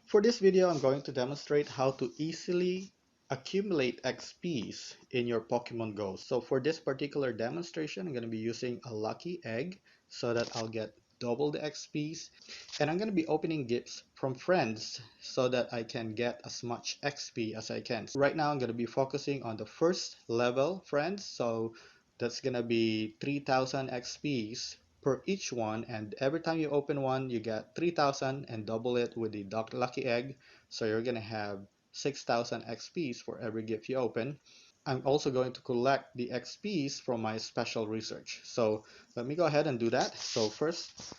For this video, I'm going to demonstrate how to easily accumulate XPs in your Pokemon Go. So for this particular demonstration, I'm going to be using a lucky egg so that I'll get double the XPs. And I'm going to be opening gifts from friends so that I can get as much XP as I can. So right now, I'm going to be focusing on the first level friends. So that's going to be 3000 XPs per each one, and every time you open one you get 3000 and double it with the lucky egg, so you're gonna have 6000 XPs for every gift you open. I'm also going to collect the XPs from my special research, so let me go ahead and do that. So first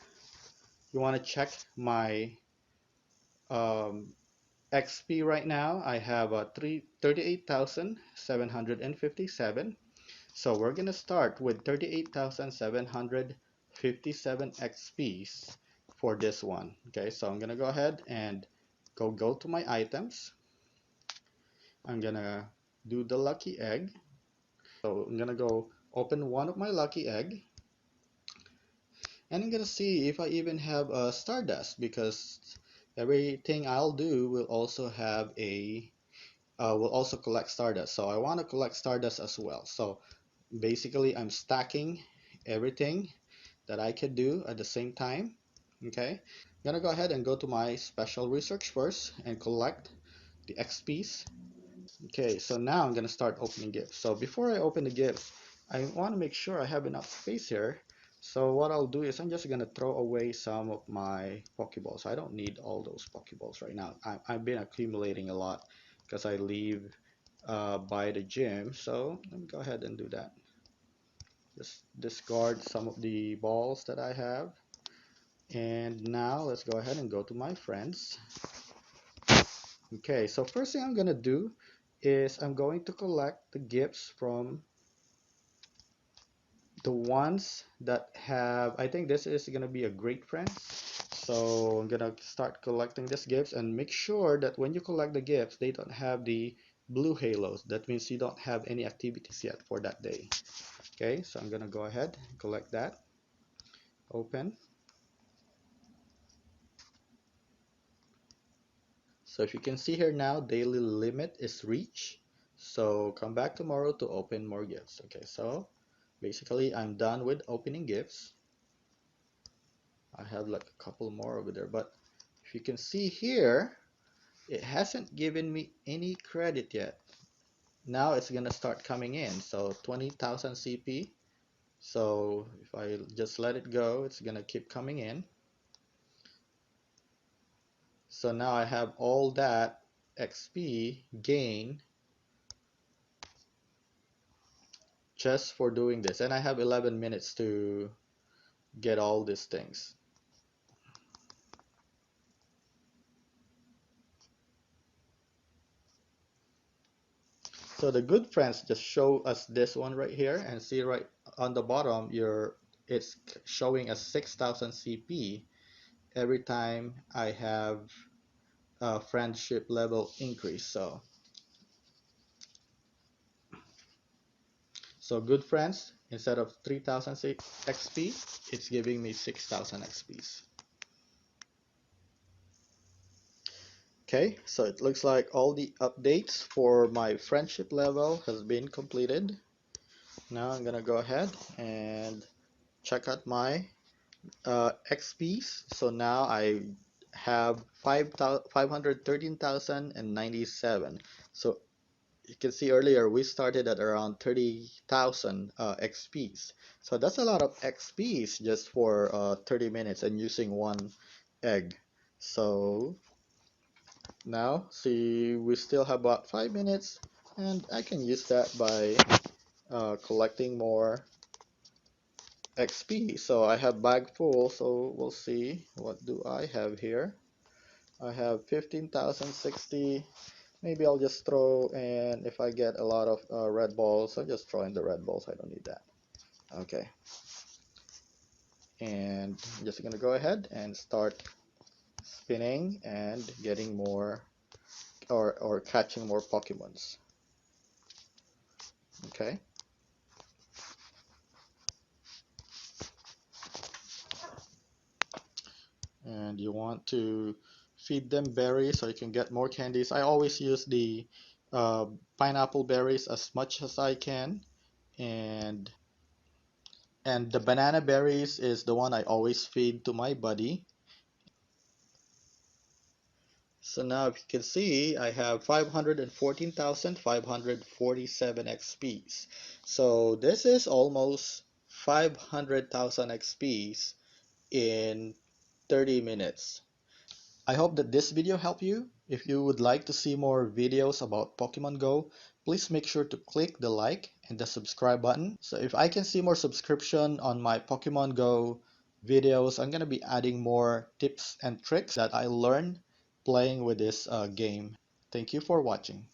you want to check my XP. Right now I have 38,757. So we're gonna start with 38,757 XPs for this one. Okay, so I'm gonna go ahead and go to my items. I'm gonna do the lucky egg. So I'm gonna go open one of my lucky egg, and I'm gonna see if I even have a Stardust, because everything I'll do will also have a will also collect Stardust. So I want to collect Stardust as well. So basically I'm stacking everything that I could do at the same time. Okay, I'm gonna go ahead and go to my special research first and collect the XPs. Okay, so now I'm gonna start opening gifts. So before I open the gifts, I want to make sure I have enough space here. So what I'll do is I'm just gonna throw away some of my Pokeballs. I don't need all those Pokeballs right now. I've been accumulating a lot because I leave by the gym. So let me go ahead and do that. Just discard some of the balls that I have. And now let's go ahead and go to my friends. Okay, so first thing I'm gonna do is I'm going to collect the gifts from the ones that have, I think this is gonna be a great friend. So I'm gonna start collecting these gifts, and make sure that when you collect the gifts, they don't have the blue halos. That means you don't have any activities yet for that day. Okay, so I'm gonna go ahead and collect that. Open. So if you can see here now, daily limit is reached. So come back tomorrow to open more gifts. Okay, so basically I'm done with opening gifts. I have like a couple more over there, but if you can see here, it hasn't given me any credit yet. Now it's gonna start coming in. So 20,000 CP. So if I just let it go, it's gonna keep coming in. So now I have all that XP gain just for doing this, and I have 11 minutes to get all these things. So the good friends just show us this one right here, and see right on the bottom it's showing us 6,000 CP every time I have a friendship level increase. So good friends, instead of 3,000 XP, it's giving me 6,000 XPs. Okay, so it looks like all the updates for my friendship level has been completed. Now I'm gonna go ahead and check out my XPs. So now I have 513,097. So you can see earlier we started at around 30,000 XPs. So that's a lot of XPs just for 30 minutes and using one egg. So now see, we still have about 5 minutes, and I can use that by collecting more XP. So I have bag full, so we'll see what do I have here. I have 15,060. Maybe I'll just throw, and if I get a lot of red balls, I'll just throw in the red balls. I don't need that. Okay. And I'm just gonna go ahead and start spinning and getting more, or catching more Pokemons. Okay. And you want to feed them berries so you can get more candies. I always use the pineapple berries as much as I can, and the banana berries is the one I always feed to my buddy. So now if you can see, I have 514,547 XPs. So this is almost 500,000 XPs in 30 minutes. I hope that this video helped you. If you would like to see more videos about Pokemon Go, please make sure to click the like and the subscribe button. So if I can see more subscription on my Pokemon Go videos, I'm going to be adding more tips and tricks that I learned playing with this game. Thank you for watching.